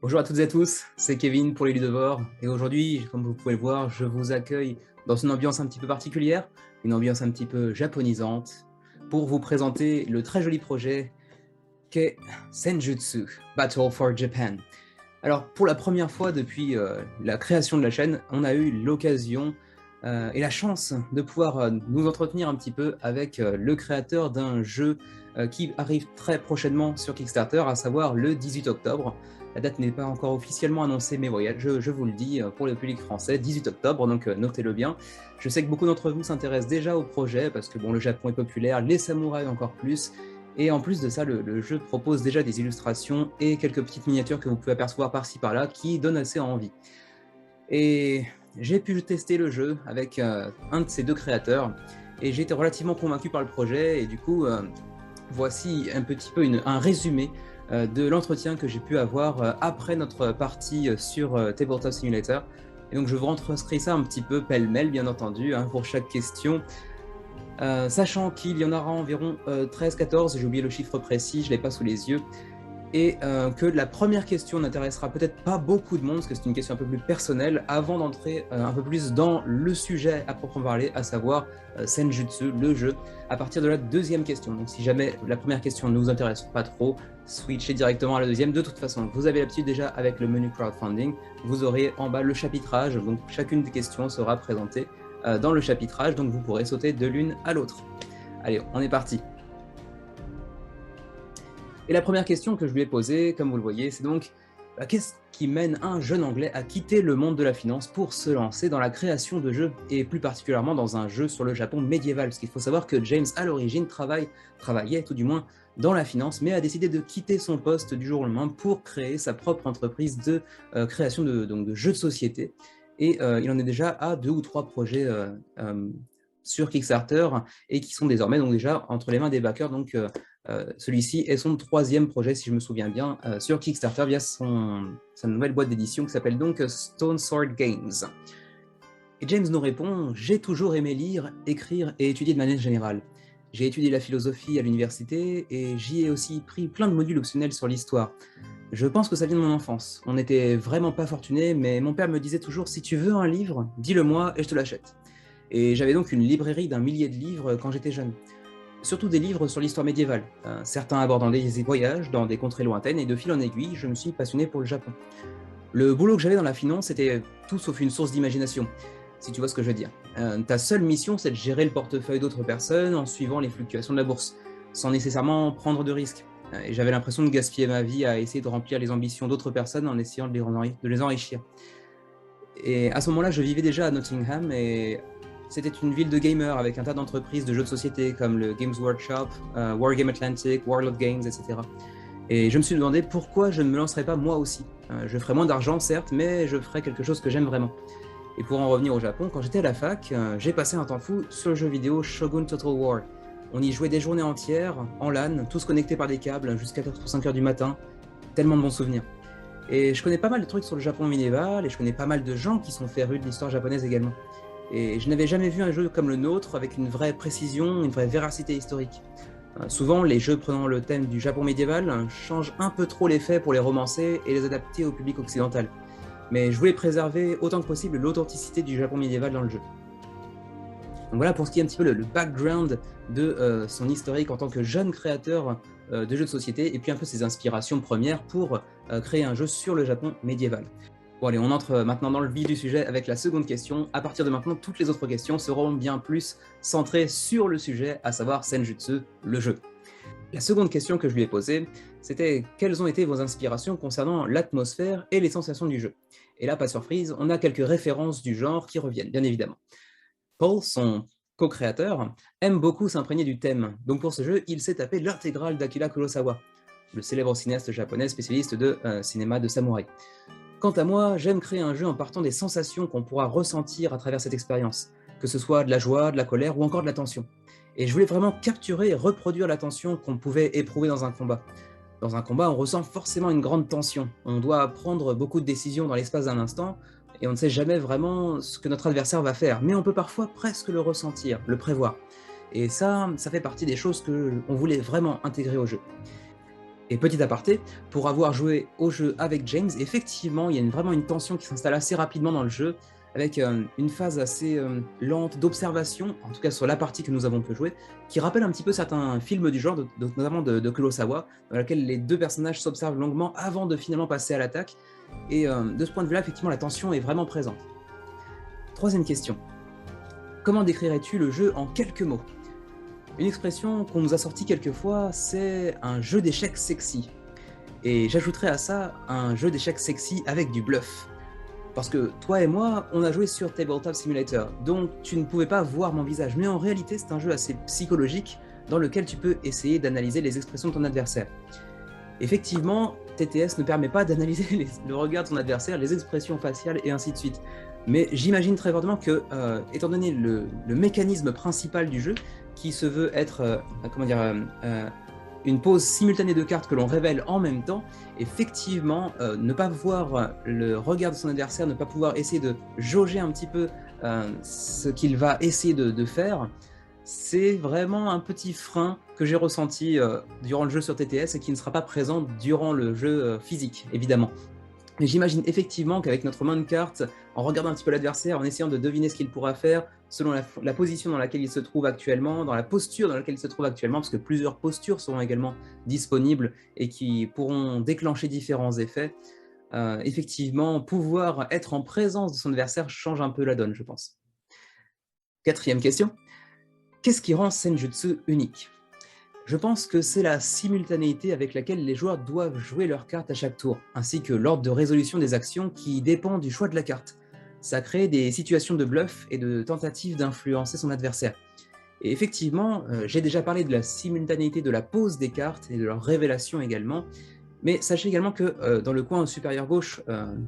Bonjour à toutes et à tous, c'est Kevin pour les Ludovores et aujourd'hui, comme vous pouvez le voir, je vous accueille dans une ambiance un petit peu particulière, une ambiance un petit peu japonisante, pour vous présenter le très joli projet qu'est Senjutsu, Battle for Japan. Alors pour la première fois depuis la création de la chaîne, on a eu l'occasion et la chance de pouvoir nous entretenir un petit peu avec le créateur d'un jeu qui arrive très prochainement sur Kickstarter, à savoir le 18 octobre. La date n'est pas encore officiellement annoncée, mais voilà, je vous le dis pour le public français, 18 octobre, donc notez-le bien. Je sais que beaucoup d'entre vous s'intéressent déjà au projet, parce que bon, le Japon est populaire, les samouraïs encore plus, et en plus de ça, le jeu propose déjà des illustrations et quelques petites miniatures que vous pouvez apercevoir par-ci par-là qui donnent assez envie. Et j'ai pu tester le jeu avec un de ces deux créateurs, et j'ai été relativement convaincu par le projet, et du coup, voici un petit peu un résumé de l'entretien que j'ai pu avoir après notre partie sur Tabletop Simulator. Et donc je vous retranscris ça un petit peu pêle-mêle, bien entendu, hein, pour chaque question. Sachant qu'il y en aura environ 13-14, j'ai oublié le chiffre précis, je ne l'ai pas sous les yeux, et que la première question n'intéressera peut-être pas beaucoup de monde, parce que c'est une question un peu plus personnelle, avant d'entrer un peu plus dans le sujet à proprement parler, à savoir Senjutsu, le jeu, à partir de la deuxième question. Donc si jamais la première question ne vous intéresse pas trop, switchez directement à la deuxième. De toute façon, vous avez l'habitude déjà avec le menu crowdfunding, vous aurez en bas le chapitrage, donc chacune des questions sera présentée dans le chapitrage, donc vous pourrez sauter de l'une à l'autre. Allez, on est parti. Et la première question que je lui ai posée, comme vous le voyez, c'est donc qu'est-ce qui mène un jeune Anglais à quitter le monde de la finance pour se lancer dans la création de jeux, et plus particulièrement dans un jeu sur le Japon médiéval? Parce qu'il faut savoir que James, à l'origine, travaillait tout du moins dans la finance, mais a décidé de quitter son poste du jour au lendemain pour créer sa propre entreprise de création de jeux de société. Et il en est déjà à 2 ou 3 projets sur Kickstarter, et qui sont désormais donc déjà entre les mains des backers. Donc celui-ci est son 3e projet, si je me souviens bien, sur Kickstarter via sa nouvelle boîte d'édition qui s'appelle donc Stone Sword Games. Et James nous répond: j'ai toujours aimé lire, écrire et étudier de manière générale. J'ai étudié la philosophie à l'université et j'y ai aussi pris plein de modules optionnels sur l'histoire. Je pense que ça vient de mon enfance. On n'était vraiment pas fortunés, mais mon père me disait toujours: si tu veux un livre, dis-le-moi et je te l'achète. Et j'avais donc une librairie d'1 millier de livres quand j'étais jeune. Surtout des livres sur l'histoire médiévale, certains abordant des voyages dans des contrées lointaines, et de fil en aiguille, je me suis passionné pour le Japon. Le boulot que j'avais dans la finance était tout sauf une source d'imagination, si tu vois ce que je veux dire. Ta seule mission, c'est de gérer le portefeuille d'autres personnes en suivant les fluctuations de la bourse, sans nécessairement prendre de risques. Et j'avais l'impression de gaspiller ma vie à essayer de remplir les ambitions d'autres personnes en essayant de les enrichir. Et à ce moment-là, je vivais déjà à Nottingham, et c'était une ville de gamers avec un tas d'entreprises de jeux de société comme le Games Workshop, Wargame Atlantic, World of Games, etc. Et je me suis demandé pourquoi je ne me lancerais pas moi aussi. Je ferais moins d'argent, certes, mais je ferais quelque chose que j'aime vraiment. Et pour en revenir au Japon, quand j'étais à la fac, j'ai passé un temps fou sur le jeu vidéo Shogun Total War. On y jouait des journées entières, en LAN, tous connectés par des câbles, jusqu'à 4 ou 5 heures du matin. Tellement de bons souvenirs. Et je connais pas mal de trucs sur le Japon médiéval, et je connais pas mal de gens qui sont férus de l'histoire japonaise également. Et je n'avais jamais vu un jeu comme le nôtre avec une vraie précision, une vraie véracité historique. Souvent, les jeux prenant le thème du Japon médiéval changent un peu trop les faits pour les romancer et les adapter au public occidental. Mais je voulais préserver autant que possible l'authenticité du Japon médiéval dans le jeu. Donc voilà pour ce qui est un petit peu le background de son historique en tant que jeune créateur de jeux de société, et puis un peu ses inspirations premières pour créer un jeu sur le Japon médiéval. Bon allez, on entre maintenant dans le vif du sujet avec la seconde question. À partir de maintenant, toutes les autres questions seront bien plus centrées sur le sujet, à savoir Senjutsu, le jeu. La seconde question que je lui ai posée, c'était: quelles ont été vos inspirations concernant l'atmosphère et les sensations du jeu? Et là, pas de surprise, on a quelques références du genre qui reviennent, bien évidemment. Paul, son co-créateur, aime beaucoup s'imprégner du thème. Donc pour ce jeu, il s'est tapé l'intégrale d'Akira Kurosawa, le célèbre cinéaste japonais spécialiste de cinéma de samouraï. Quant à moi, j'aime créer un jeu en partant des sensations qu'on pourra ressentir à travers cette expérience, que ce soit de la joie, de la colère ou encore de la tension. Et je voulais vraiment capturer et reproduire la tension qu'on pouvait éprouver dans un combat. Dans un combat, on ressent forcément une grande tension. On doit prendre beaucoup de décisions dans l'espace d'un instant, et on ne sait jamais vraiment ce que notre adversaire va faire, mais on peut parfois presque le ressentir, le prévoir. Et ça fait partie des choses qu'on voulait vraiment intégrer au jeu. Et petit aparté, pour avoir joué au jeu avec James, effectivement, il y a vraiment une tension qui s'installe assez rapidement dans le jeu, avec une phase assez lente d'observation, en tout cas sur la partie que nous avons pu jouer, qui rappelle un petit peu certains films du genre, notamment de Kurosawa, dans lequel les deux personnages s'observent longuement avant de finalement passer à l'attaque. Et de ce point de vue-là, effectivement, la tension est vraiment présente. Troisième question. Comment décrirais-tu le jeu en quelques mots? Une expression qu'on nous a sortie quelques fois, c'est un jeu d'échecs sexy. Et j'ajouterais à ça un jeu d'échecs sexy avec du bluff. Parce que toi et moi, on a joué sur Tabletop Simulator, donc tu ne pouvais pas voir mon visage. Mais en réalité, c'est un jeu assez psychologique dans lequel tu peux essayer d'analyser les expressions de ton adversaire. Effectivement, TTS ne permet pas d'analyser le regard de son adversaire, les expressions faciales et ainsi de suite. Mais j'imagine très fortement que, étant donné le mécanisme principal du jeu, qui se veut être une pose simultanée de cartes que l'on révèle en même temps, effectivement, ne pas voir le regard de son adversaire, ne pas pouvoir essayer de jauger un petit peu ce qu'il va essayer de faire, c'est vraiment un petit frein que j'ai ressenti durant le jeu sur TTS et qui ne sera pas présent durant le jeu physique, évidemment. Mais j'imagine effectivement qu'avec notre main de cartes, en regardant un petit peu l'adversaire, en essayant de deviner ce qu'il pourra faire, selon la position dans laquelle il se trouve actuellement, dans la posture dans laquelle il se trouve actuellement, parce que plusieurs postures seront également disponibles et qui pourront déclencher différents effets, effectivement, pouvoir être en présence de son adversaire change un peu la donne, je pense. Quatrième question. Qu'est-ce qui rend Senjutsu unique? Je pense que c'est la simultanéité avec laquelle les joueurs doivent jouer leurs cartes à chaque tour, ainsi que l'ordre de résolution des actions qui dépend du choix de la carte. Ça crée des situations de bluff et de tentatives d'influencer son adversaire. Et effectivement, j'ai déjà parlé de la simultanéité de la pose des cartes et de leur révélation également, mais sachez également que dans le coin supérieur gauche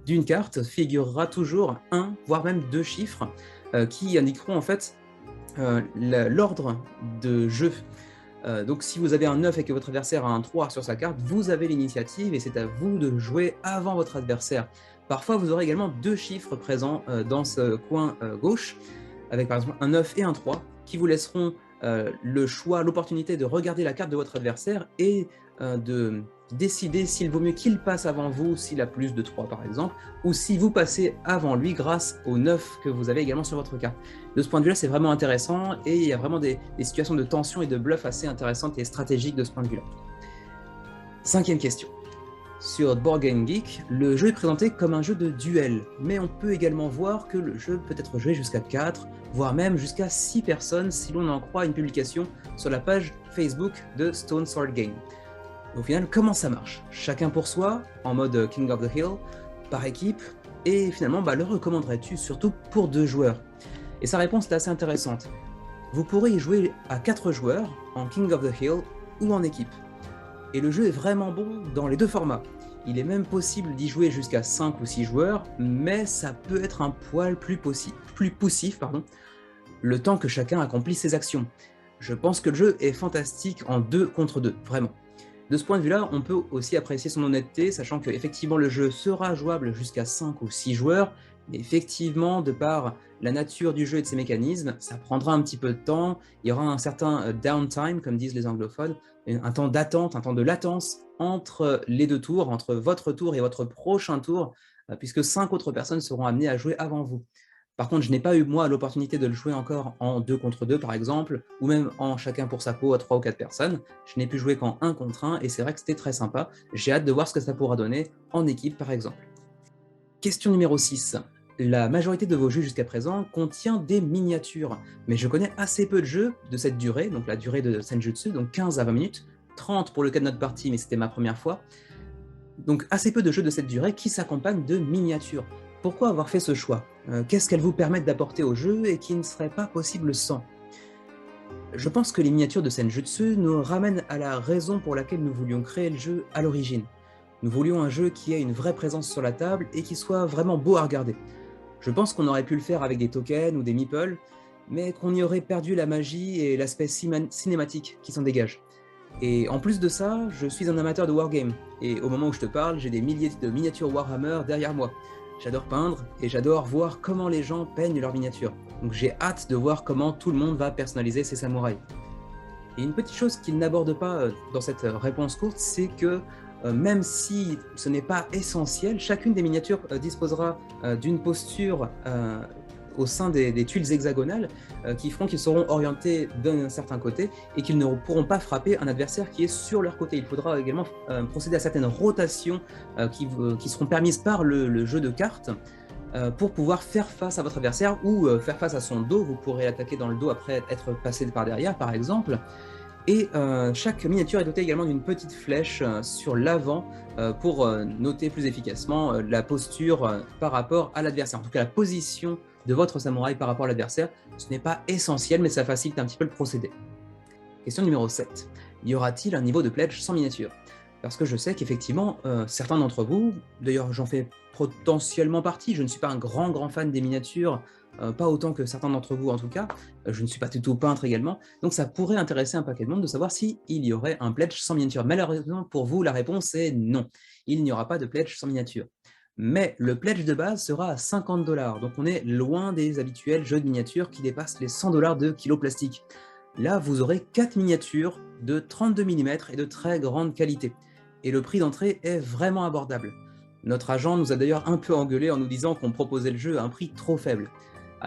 d'une carte figurera toujours un, voire même deux chiffres qui indiqueront en fait l'ordre de jeu. Donc si vous avez un 9 et que votre adversaire a un 3 sur sa carte, vous avez l'initiative et c'est à vous de jouer avant votre adversaire. Parfois, vous aurez également deux chiffres présents dans ce coin gauche, avec par exemple un 9 et un 3, qui vous laisseront le choix, l'opportunité de regarder la carte de votre adversaire et de décider s'il vaut mieux qu'il passe avant vous, s'il a plus de 3 par exemple, ou si vous passez avant lui grâce au 9 que vous avez également sur votre carte. De ce point de vue-là, c'est vraiment intéressant et il y a vraiment des situations de tension et de bluff assez intéressantes et stratégiques de ce point de vue-là. Cinquième question. Sur Board Game Geek, le jeu est présenté comme un jeu de duel, mais on peut également voir que le jeu peut être joué jusqu'à 4, voire même jusqu'à 6 personnes si l'on en croit une publication sur la page Facebook de Stone Sword Game. Au final, comment ça marche? Chacun pour soi, en mode King of the Hill, par équipe, et finalement, le recommanderais-tu surtout pour 2 joueurs? Et sa réponse est assez intéressante. Vous pourrez y jouer à 4 joueurs, en King of the Hill ou en équipe. Et le jeu est vraiment bon dans les deux formats. Il est même possible d'y jouer jusqu'à 5 ou 6 joueurs, mais ça peut être un poil plus poussif, le temps que chacun accomplit ses actions. Je pense que le jeu est fantastique en 2 contre 2, vraiment. De ce point de vue-là, on peut aussi apprécier son honnêteté, sachant qu'effectivement le jeu sera jouable jusqu'à 5 ou 6 joueurs, mais effectivement, de par la nature du jeu et de ses mécanismes, ça prendra un petit peu de temps, il y aura un certain downtime, comme disent les anglophones, un temps d'attente, un temps de latence entre les 2 tours, entre votre tour et votre prochain tour, puisque 5 autres personnes seront amenées à jouer avant vous. Par contre, je n'ai pas eu, moi, l'opportunité de le jouer encore en 2 contre 2, par exemple, ou même en chacun pour sa peau à 3 ou 4 personnes. Je n'ai pu jouer qu'en 1 contre 1, et c'est vrai que c'était très sympa. J'ai hâte de voir ce que ça pourra donner en équipe, par exemple. Question numéro 6. La majorité de vos jeux jusqu'à présent contient des miniatures, mais je connais assez peu de jeux de cette durée, donc la durée de Senjutsu, donc 15 à 20 minutes, 30 pour le cas de notre partie, mais c'était ma première fois. Donc assez peu de jeux de cette durée qui s'accompagnent de miniatures. Pourquoi avoir fait ce choix? Qu'est-ce qu'elles vous permettent d'apporter au jeu et qui ne serait pas possible sans? Je pense que les miniatures de Senjutsu nous ramènent à la raison pour laquelle nous voulions créer le jeu à l'origine. Nous voulions un jeu qui ait une vraie présence sur la table et qui soit vraiment beau à regarder. Je pense qu'on aurait pu le faire avec des tokens ou des meeples, mais qu'on y aurait perdu la magie et l'aspect cinématique qui s'en dégage. Et en plus de ça, je suis un amateur de wargame, et au moment où je te parle, j'ai des milliers de miniatures Warhammer derrière moi. J'adore peindre, et j'adore voir comment les gens peignent leurs miniatures. Donc j'ai hâte de voir comment tout le monde va personnaliser ses samouraïs. Et une petite chose qu'il n'aborde pas dans cette réponse courte, c'est que même si ce n'est pas essentiel, chacune des miniatures disposera d'une posture au sein des tuiles hexagonales qui feront qu'ils seront orientés d'un certain côté et qu'ils ne pourront pas frapper un adversaire qui est sur leur côté. Il faudra également procéder à certaines rotations qui seront permises par le jeu de cartes pour pouvoir faire face à votre adversaire ou faire face à son dos. Vous pourrez l'attaquer dans le dos après être passé par derrière, par exemple. Et chaque miniature est dotée également d'une petite flèche sur l'avant pour noter plus efficacement la posture par rapport à l'adversaire. En tout cas, la position de votre samouraï par rapport à l'adversaire, ce n'est pas essentiel, mais ça facilite un petit peu le procédé. Question numéro 7. Y aura-t-il un niveau de pledge sans miniature? Parce que je sais qu'effectivement, certains d'entre vous, d'ailleurs j'en fais potentiellement partie, je ne suis pas un grand fan des miniatures, pas autant que certains d'entre vous en tout cas, je ne suis pas du tout peintre également, donc ça pourrait intéresser un paquet de monde de savoir s'il y aurait un pledge sans miniature. Malheureusement pour vous, la réponse est non, il n'y aura pas de pledge sans miniature. Mais le pledge de base sera à 50 $, donc on est loin des habituels jeux de miniatures qui dépassent les 100 $ de kilo plastique. Là, vous aurez 4 miniatures de 32 mm et de très grande qualité. Et le prix d'entrée est vraiment abordable. Notre agent nous a d'ailleurs un peu engueulé en nous disant qu'on proposait le jeu à un prix trop faible.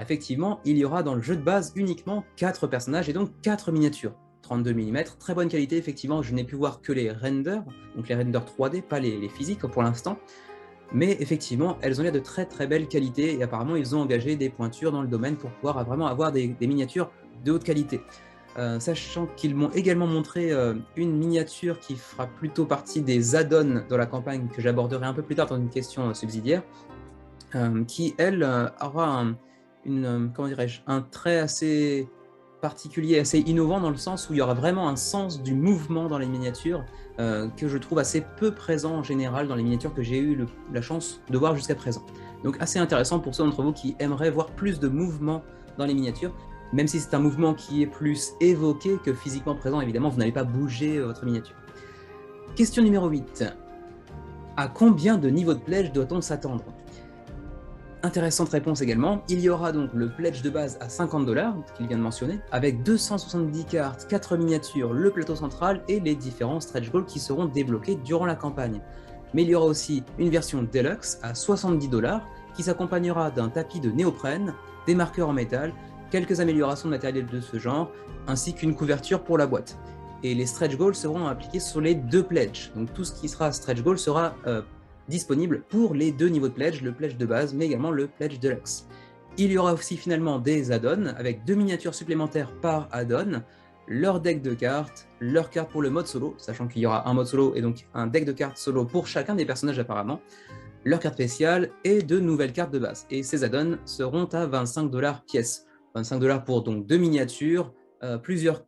Effectivement, il y aura dans le jeu de base uniquement 4 personnages et donc 4 miniatures. 32 mm, très bonne qualité, effectivement, je n'ai pu voir que les renders, donc les renders 3D, pas les physiques pour l'instant. Mais effectivement, elles ont l'air de très belle qualité et apparemment ils ont engagé des pointures dans le domaine pour pouvoir vraiment avoir des miniatures de haute qualité. Sachant qu'ils m'ont également montré une miniature qui fera plutôt partie des add-ons dans la campagne que j'aborderai un peu plus tard dans une question subsidiaire, qui elle aura un trait assez particulier, assez innovant dans le sens où il y aura vraiment un sens du mouvement dans les miniatures que je trouve assez peu présent en général dans les miniatures que j'ai eu la chance de voir jusqu'à présent. Donc assez intéressant pour ceux d'entre vous qui aimeraient voir plus de mouvement dans les miniatures, même si c'est un mouvement qui est plus évoqué que physiquement présent, évidemment vous n'allez pas bouger votre miniature. Question numéro 8. À combien de niveaux de pledge doit-on s'attendre? Intéressante réponse également, il y aura donc le pledge de base à 50 $, qu'il vient de mentionner, avec 270 cartes, 4 miniatures, le plateau central et les différents stretch goals qui seront débloqués durant la campagne. Mais il y aura aussi une version Deluxe à 70 $, qui s'accompagnera d'un tapis de néoprène, des marqueurs en métal, quelques améliorations de matériel de ce genre, ainsi qu'une couverture pour la boîte. Et les stretch goals seront appliqués sur les 2 pledges, donc tout ce qui sera stretch goal sera disponible pour les 2 niveaux de pledge, le pledge de base, mais également le pledge deluxe. Il y aura aussi finalement des add-ons, avec 2 miniatures supplémentaires par add-on, leur deck de cartes, leurs cartes pour le mode solo, sachant qu'il y aura un mode solo et donc un deck de cartes solo pour chacun des personnages apparemment, leurs cartes spéciales et de nouvelles cartes de base. Et ces add-ons seront à 25 $ pièce. 25 $ pour donc 2 miniatures, plusieurs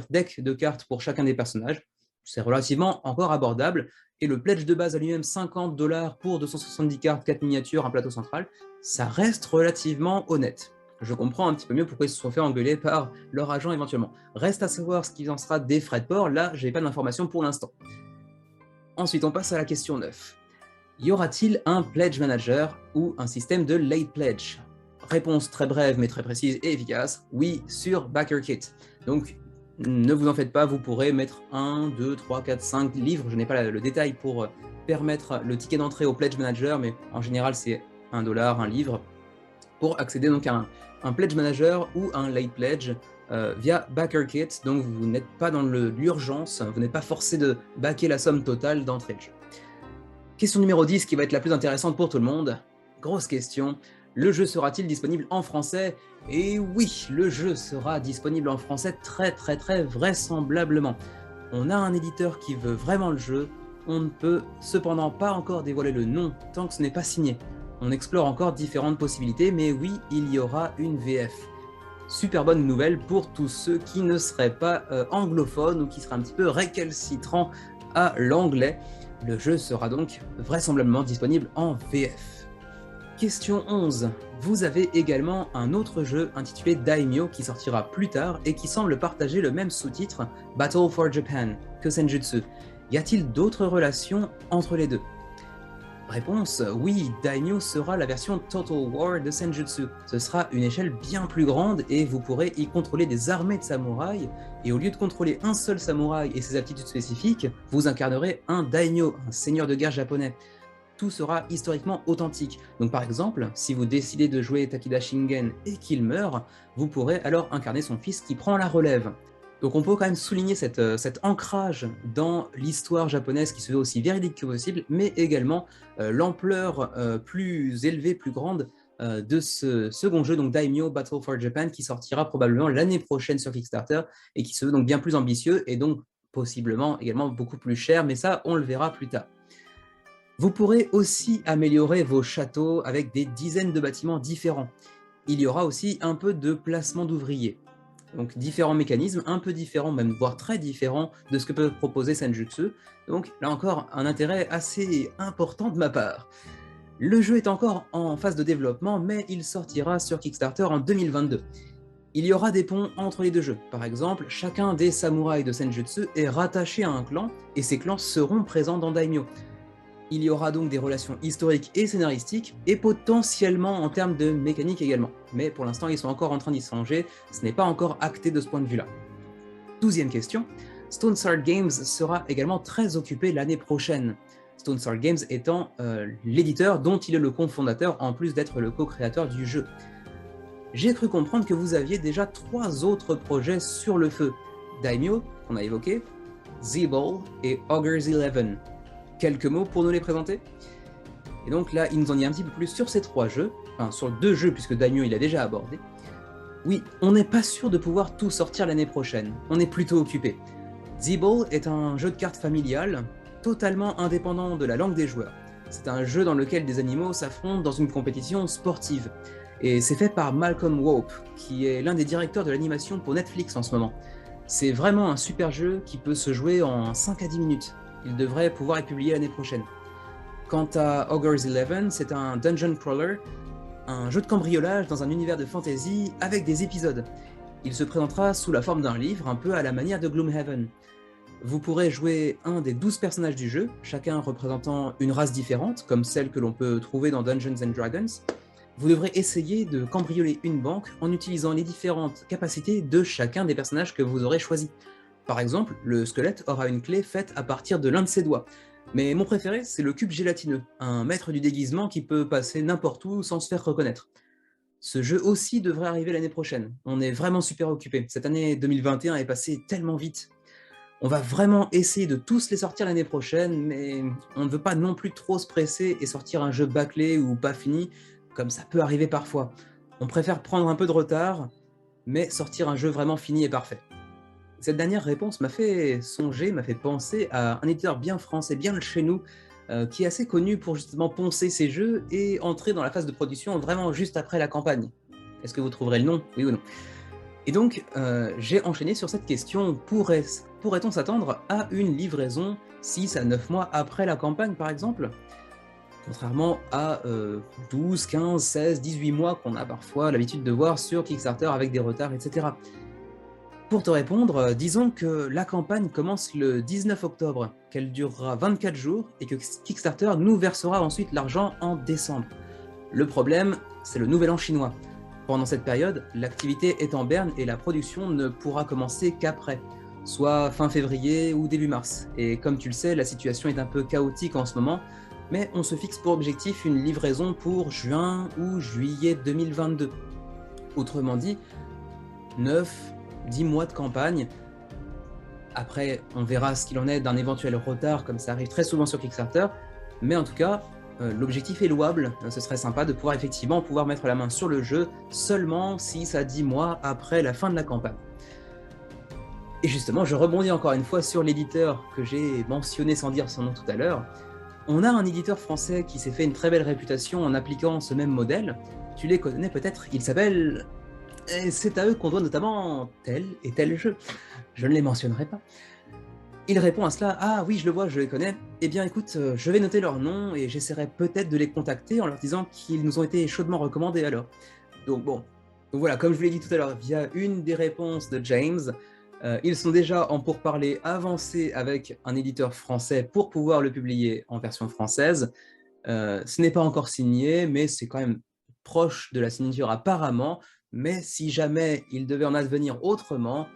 decks de cartes pour chacun des personnages. C'est relativement encore abordable. Et le pledge de base à lui-même, 50 $ pour 270 cartes, 4 miniatures, un plateau central, ça reste relativement honnête. Je comprends un petit peu mieux pourquoi ils se sont fait engueuler par leur agent éventuellement. Reste à savoir ce qu'il en sera des frais de port, là, je n'ai pas d'informations pour l'instant. Ensuite, on passe à la question 9. Y aura-t-il un pledge manager ou un système de late pledge? Réponse très brève mais très précise et efficace, oui, sur BackerKit. Donc, ne vous en faites pas, vous pourrez mettre 1, 2, 3, 4, 5 livres, je n'ai pas le détail pour permettre le ticket d'entrée au Pledge Manager, mais en général c'est 1 $, un livre, pour accéder donc à un Pledge Manager ou un Late Pledge via BackerKit, donc vous n'êtes pas dans l'urgence, vous n'êtes pas forcé de backer la somme totale d'entrée de jeu. Question numéro 10 qui va être la plus intéressante pour tout le monde, grosse question. Le jeu sera-t-il disponible en français? Et oui, le jeu sera disponible en français très vraisemblablement. On a un éditeur qui veut vraiment le jeu, on ne peut cependant pas encore dévoiler le nom tant que ce n'est pas signé. On explore encore différentes possibilités, mais oui, il y aura une VF. Super bonne nouvelle pour tous ceux qui ne seraient pas anglophones ou qui seraient un petit peu récalcitrants à l'anglais. Le jeu sera donc vraisemblablement disponible en VF. Question 11. Vous avez également un autre jeu intitulé Daimyo qui sortira plus tard et qui semble partager le même sous-titre Battle for Japan que Senjutsu. Y a-t-il d'autres relations entre les deux? Réponse, oui, Daimyo sera la version Total War de Senjutsu. Ce sera une échelle bien plus grande et vous pourrez y contrôler des armées de samouraïs. Et au lieu de contrôler un seul samouraï et ses aptitudes spécifiques, vous incarnerez un Daimyo, un seigneur de guerre japonais. Tout sera historiquement authentique. Donc par exemple, si vous décidez de jouer Takeda Shingen et qu'il meurt, vous pourrez alors incarner son fils qui prend la relève. Donc on peut quand même souligner cet ancrage dans l'histoire japonaise qui se veut aussi véridique que possible, mais également l'ampleur plus élevée, plus grande de ce second jeu, donc Daimyo Battle for Japan, qui sortira probablement l'année prochaine sur Kickstarter et qui se veut donc bien plus ambitieux et donc possiblement également beaucoup plus cher, mais ça on le verra plus tard. Vous pourrez aussi améliorer vos châteaux avec des dizaines de bâtiments différents. Il y aura aussi un peu de placement d'ouvriers. Donc différents mécanismes, un peu différents, même voire très différents de ce que peut proposer Senjutsu. Donc là encore, un intérêt assez important de ma part. Le jeu est encore en phase de développement, mais il sortira sur Kickstarter en 2022. Il y aura des ponts entre les deux jeux. Par exemple, chacun des samouraïs de Senjutsu est rattaché à un clan, et ces clans seront présents dans Daimyo. Il y aura donc des relations historiques et scénaristiques, et potentiellement en termes de mécanique également. Mais pour l'instant, ils sont encore en train d'y songer, ce n'est pas encore acté de ce point de vue-là. 12e question, Stone Sword Games sera également très occupé l'année prochaine. Stone Sword Games étant l'éditeur dont il est le cofondateur, en plus d'être le co-créateur du jeu. J'ai cru comprendre que vous aviez déjà 3 autres projets sur le feu. Daimyo, qu'on a évoqué, Zeeble et Augur's Eleven. Quelques mots pour nous les présenter. Et donc là, il nous en dit un petit peu plus sur ces 3 jeux, enfin sur 2 jeux puisque Daimyo il a déjà abordé. Oui, on n'est pas sûr de pouvoir tout sortir l'année prochaine, on est plutôt occupé. Zeeble est un jeu de cartes familial, totalement indépendant de la langue des joueurs. C'est un jeu dans lequel des animaux s'affrontent dans une compétition sportive. Et c'est fait par Malcolm Wope, qui est l'un des directeurs de l'animation pour Netflix en ce moment. C'est vraiment un super jeu qui peut se jouer en 5 à 10 minutes. Il devrait pouvoir être publié l'année prochaine. Quant à Augur's Eleven, c'est un dungeon crawler, un jeu de cambriolage dans un univers de fantasy avec des épisodes. Il se présentera sous la forme d'un livre, un peu à la manière de Gloomhaven. Vous pourrez jouer un des 12 personnages du jeu, chacun représentant une race différente, comme celle que l'on peut trouver dans Dungeons & Dragons. Vous devrez essayer de cambrioler une banque en utilisant les différentes capacités de chacun des personnages que vous aurez choisis. Par exemple, le squelette aura une clé faite à partir de l'un de ses doigts. Mais mon préféré, c'est le cube gélatineux, un maître du déguisement qui peut passer n'importe où sans se faire reconnaître. Ce jeu aussi devrait arriver l'année prochaine. On est vraiment super occupé. Cette année 2021 est passée tellement vite. On va vraiment essayer de tous les sortir l'année prochaine, mais on ne veut pas non plus trop se presser et sortir un jeu bâclé ou pas fini, comme ça peut arriver parfois. On préfère prendre un peu de retard, mais sortir un jeu vraiment fini et parfait. Cette dernière réponse m'a fait songer, m'a fait penser à un éditeur bien français, bien de chez nous, qui est assez connu pour justement poncer ses jeux et entrer dans la phase de production vraiment juste après la campagne. Est-ce que vous trouverez le nom, oui ou non? Et donc, j'ai enchaîné sur cette question, pourrait-on s'attendre à une livraison 6 à 9 mois après la campagne par exemple? Contrairement à 12, 15, 16, 18 mois qu'on a parfois l'habitude de voir sur Kickstarter avec des retards, etc. Pour te répondre, disons que la campagne commence le 19 octobre, qu'elle durera 24 jours et que Kickstarter nous versera ensuite l'argent en décembre. Le problème, c'est le nouvel an chinois. Pendant cette période, l'activité est en berne et la production ne pourra commencer qu'après, soit fin février ou début mars. Et comme tu le sais, la situation est un peu chaotique en ce moment, mais on se fixe pour objectif une livraison pour juin ou juillet 2022. Autrement dit, 9-10 mois de campagne. Après, on verra ce qu'il en est d'un éventuel retard, comme ça arrive très souvent sur Kickstarter, mais en tout cas, l'objectif est louable. Ce serait sympa de pouvoir effectivement mettre la main sur le jeu seulement 6 à 10 mois après la fin de la campagne. Et justement, je rebondis encore une fois sur l'éditeur que j'ai mentionné sans dire son nom tout à l'heure. On a un éditeur français qui s'est fait une très belle réputation en appliquant ce même modèle. Tu les connais peut-être, il s'appelle... Et c'est à eux qu'on doit notamment tel et tel jeu. Je ne les mentionnerai pas. Il répond à cela, ah oui, je le vois, je les connais. Eh bien écoute, je vais noter leur nom et j'essaierai peut-être de les contacter en leur disant qu'ils nous ont été chaudement recommandés alors. Donc bon, donc voilà, comme je vous l'ai dit tout à l'heure, via une des réponses de James, ils sont déjà en pourparlers avancés avec un éditeur français pour pouvoir le publier en version française. Ce n'est pas encore signé, mais c'est quand même proche de la signature apparemment. Mais si jamais il devait en advenir autrement,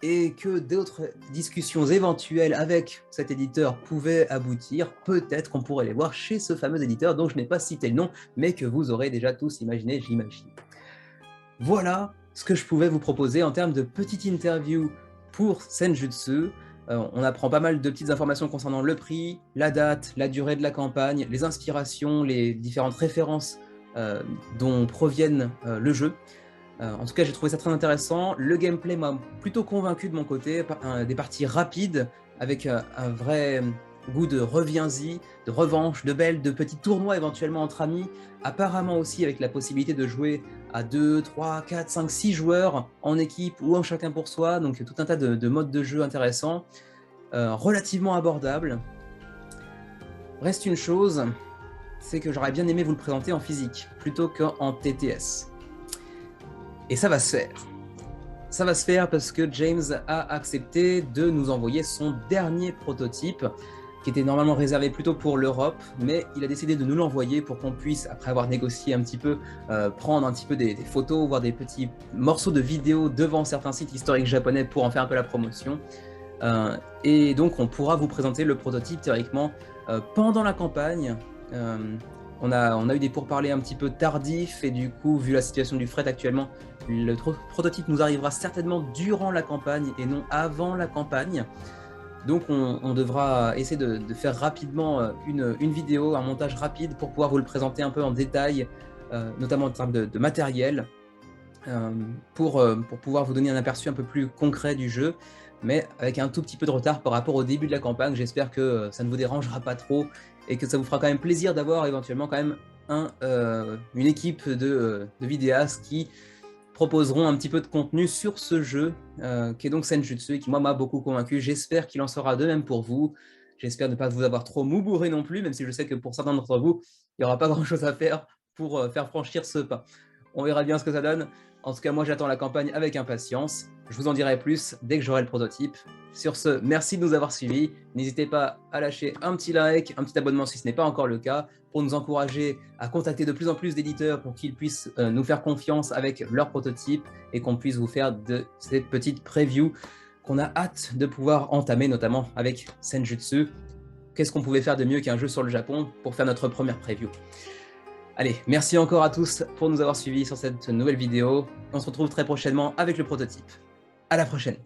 et que d'autres discussions éventuelles avec cet éditeur pouvaient aboutir, peut-être qu'on pourrait les voir chez ce fameux éditeur dont je n'ai pas cité le nom, mais que vous aurez déjà tous imaginé, j'imagine. Voilà ce que je pouvais vous proposer en termes de petite interview pour Senjutsu. On apprend pas mal de petites informations concernant le prix, la date, la durée de la campagne, les inspirations, les différentes références dont proviennent le jeu. En tout cas, j'ai trouvé ça très intéressant. Le gameplay m'a plutôt convaincu de mon côté, des parties rapides, avec un vrai goût de reviens-y, de revanche, de petits tournois éventuellement entre amis, apparemment aussi avec la possibilité de jouer à 2, 3, 4, 5, 6 joueurs en équipe ou en chacun pour soi, donc tout un tas de modes de jeu intéressants, relativement abordables. Reste une chose, c'est que j'aurais bien aimé vous le présenter en physique, plutôt qu'en TTS. Et ça va se faire. Ça va se faire parce que James a accepté de nous envoyer son dernier prototype, qui était normalement réservé plutôt pour l'Europe, mais il a décidé de nous l'envoyer pour qu'on puisse, après avoir négocié un petit peu, prendre un petit peu des photos, voir des petits morceaux de vidéos devant certains sites historiques japonais pour en faire un peu la promotion. Et donc on pourra vous présenter le prototype théoriquement pendant la campagne. On a eu des pourparlers un petit peu tardifs et du coup, vu la situation du fret actuellement, le prototype nous arrivera certainement durant la campagne et non avant la campagne. Donc on devra essayer de faire rapidement une vidéo, un montage rapide pour pouvoir vous le présenter un peu en détail, notamment en termes de matériel, pour pouvoir vous donner un aperçu un peu plus concret du jeu, mais avec un tout petit peu de retard par rapport au début de la campagne. J'espère que ça ne vous dérangera pas trop et que ça vous fera quand même plaisir d'avoir éventuellement quand même une équipe de vidéastes qui proposeront un petit peu de contenu sur ce jeu qui est donc Senjutsu et qui moi m'a beaucoup convaincu. J'espère qu'il en sera de même pour vous. J'espère ne pas vous avoir trop moubouré non plus, même si je sais que pour certains d'entre vous, il n'y aura pas grand chose à faire pour faire franchir ce pas. On verra bien ce que ça donne. En tout cas, moi j'attends la campagne avec impatience. Je vous en dirai plus dès que j'aurai le prototype. Sur ce, merci de nous avoir suivis. N'hésitez pas à lâcher un petit like, un petit abonnement si ce n'est pas encore le cas, pour nous encourager à contacter de plus en plus d'éditeurs pour qu'ils puissent nous faire confiance avec leurs prototypes et qu'on puisse vous faire de cette petite preview qu'on a hâte de pouvoir entamer, notamment avec Senjutsu. Qu'est-ce qu'on pouvait faire de mieux qu'un jeu sur le Japon pour faire notre première preview? Allez, merci encore à tous pour nous avoir suivis sur cette nouvelle vidéo. On se retrouve très prochainement avec le prototype. À la prochaine!